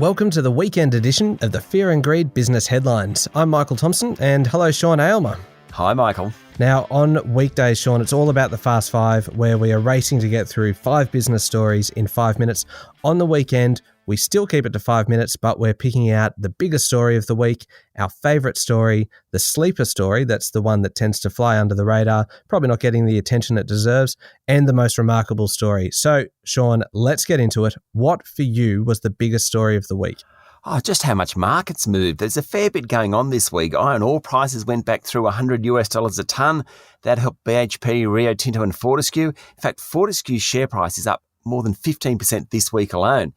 Welcome to the weekend edition of the Fear and Greed Business Headlines. I'm Michael Thompson, and hello, Sean Aylmer. Hi, Michael. Now, on weekdays, Sean, it's all about the Fast Five, where we are racing to get through 5 business stories in 5 minutes. On the weekend, we still keep it to 5 minutes, but we're picking out the biggest story of the week, our favourite story, the sleeper story, that's the one that tends to fly under the radar, probably not getting the attention it deserves, and the most remarkable story. So, Sean, let's get into it. What, for you, was the biggest story of the week? Oh, just how much markets moved. There's a fair bit going on this week. Iron ore prices went back through $100 a tonne. That helped BHP, Rio Tinto and Fortescue. In fact, Fortescue's share price is up more than 15% this week alone.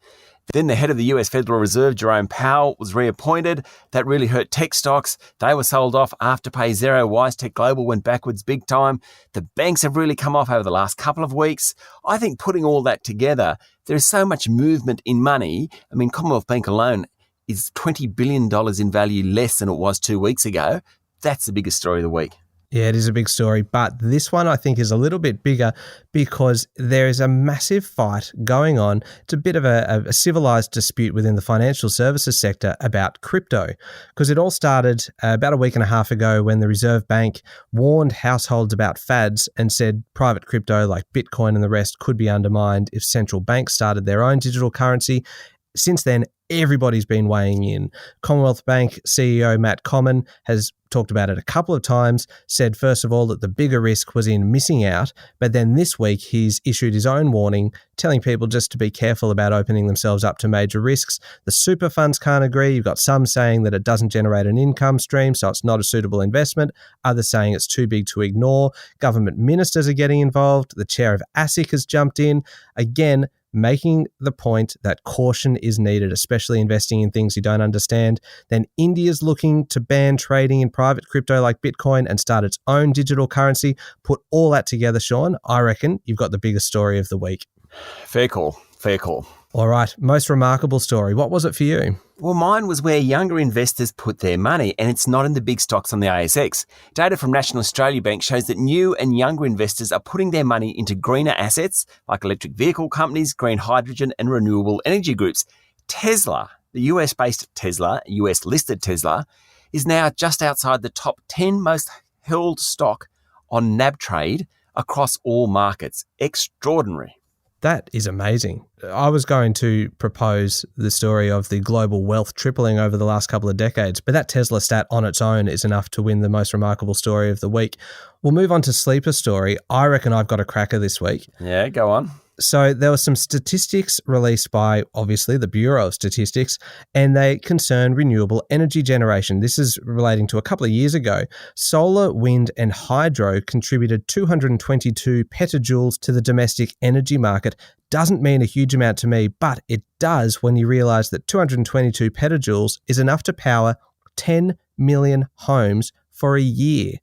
Then the head of the US Federal Reserve, Jerome Powell, was reappointed. That really hurt tech stocks. They were sold off. Afterpay, Xero, WiseTech Global went backwards big time. The banks have really come off over the last couple of weeks. I think putting all that together, there is so much movement in money. I mean, Commonwealth Bank alone is $20 billion in value less than it was 2 weeks ago. That's the biggest story of the week. Yeah, it is a big story, but this one I think is a little bit bigger because there is a massive fight going on. It's a bit of a civilized dispute within the financial services sector about crypto, because it all started about a week and a half ago when the Reserve Bank warned households about fads and said private crypto like Bitcoin and the rest could be undermined if central banks started their own digital currency. Since then, everybody's been weighing in. Commonwealth Bank CEO Matt Comyn has talked about it a couple of times, said first of all that the bigger risk was in missing out, but then this week he's issued his own warning, telling people just to be careful about opening themselves up to major risks. The super funds can't agree. You've got some saying that it doesn't generate an income stream, so it's not a suitable investment. Others saying it's too big to ignore. Government ministers are getting involved. The chair of ASIC has jumped in. Again, making the point that caution is needed, especially investing in things you don't understand. Then India's looking to ban trading in private crypto like Bitcoin and start its own digital currency. Put all that together, Sean, I reckon you've got the biggest story of the week. Fair call. All right, most remarkable story. What was it for you? Well, mine was where younger investors put their money, and it's not in the big stocks on the ASX. Data from National Australia Bank shows that new and younger investors are putting their money into greener assets like electric vehicle companies, green hydrogen and renewable energy groups. Tesla, the US-based Tesla, US-listed Tesla, is now just outside the top 10 most held stock on NAB trade across all markets. Extraordinary. That is amazing. I was going to propose the story of the global wealth tripling over the last couple of decades, but that Tesla stat on its own is enough to win the most remarkable story of the week. We'll move on to sleeper story. I reckon I've got a cracker this week. Yeah, go on. So there were some statistics released by, obviously, the Bureau of Statistics, and they concern renewable energy generation. This is relating to a couple of years ago. Solar, wind and hydro contributed 222 petajoules to the domestic energy market. Doesn't mean a huge amount to me, but it does when you realise that 222 petajoules is enough to power 10 million homes for a year.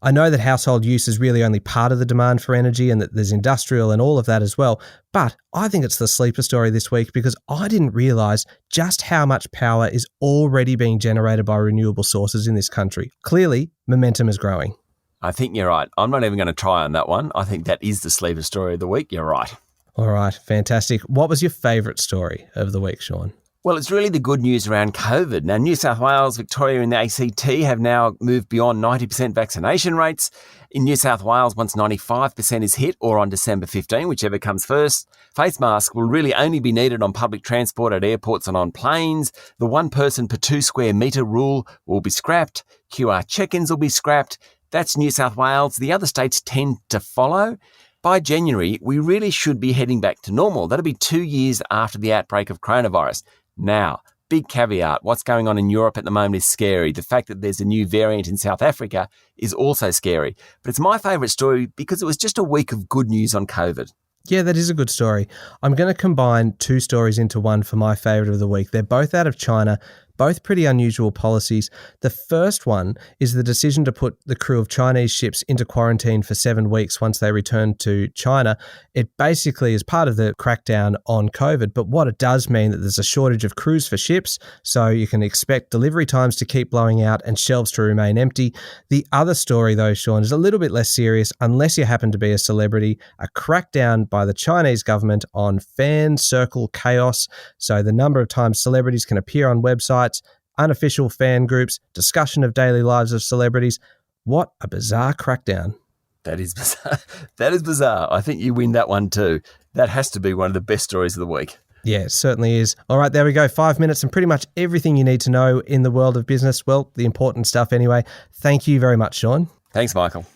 I know that household use is really only part of the demand for energy and that there's industrial and all of that as well, but I think it's the sleeper story this week because I didn't realise just how much power is already being generated by renewable sources in this country. Clearly, momentum is growing. I think you're right. I'm not even going to try on that one. I think that is the sleeper story of the week. You're right. All right, fantastic. What was your favourite story of the week, Sean? Well, it's really the good news around COVID. Now, New South Wales, Victoria and the ACT have now moved beyond 90% vaccination rates. In New South Wales, once 95% is hit or on December 15, whichever comes first, face masks will really only be needed on public transport at airports and on planes. The 1 person per 2 square metre rule will be scrapped. QR check-ins will be scrapped. That's New South Wales. The other states tend to follow. By January, we really should be heading back to normal. That'll be 2 years after the outbreak of coronavirus. Now, big caveat, what's going on in Europe at the moment is scary. The fact that there's a new variant in South Africa is also scary. But it's my favourite story because it was just a week of good news on COVID. Yeah, that is a good story. I'm going to combine 2 stories into one for my favourite of the week. They're both out of China, Both pretty unusual policies. The first one is the decision to put the crew of Chinese ships into quarantine for 7 weeks once they return to China. It basically is part of the crackdown on COVID, but what it does mean that there's a shortage of crews for ships, so you can expect delivery times to keep blowing out and shelves to remain empty. The other story, though, Sean, is a little bit less serious unless you happen to be a celebrity. A crackdown by the Chinese government on fan circle chaos. So the number of times celebrities can appear on websites, unofficial fan groups, discussion of daily lives of celebrities. What a bizarre crackdown. That is bizarre. That is bizarre. I think you win that one too. That has to be one of the best stories of the week. Yeah, it certainly is. All right, there we go. 5 minutes and pretty much everything you need to know in the world of business. Well, the important stuff anyway. Thank you very much, Sean. Thanks, Michael.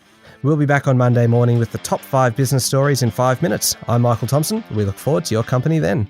We'll be back on Monday morning with the top 5 business stories in 5 minutes. I'm Michael Thompson. We look forward to your company then.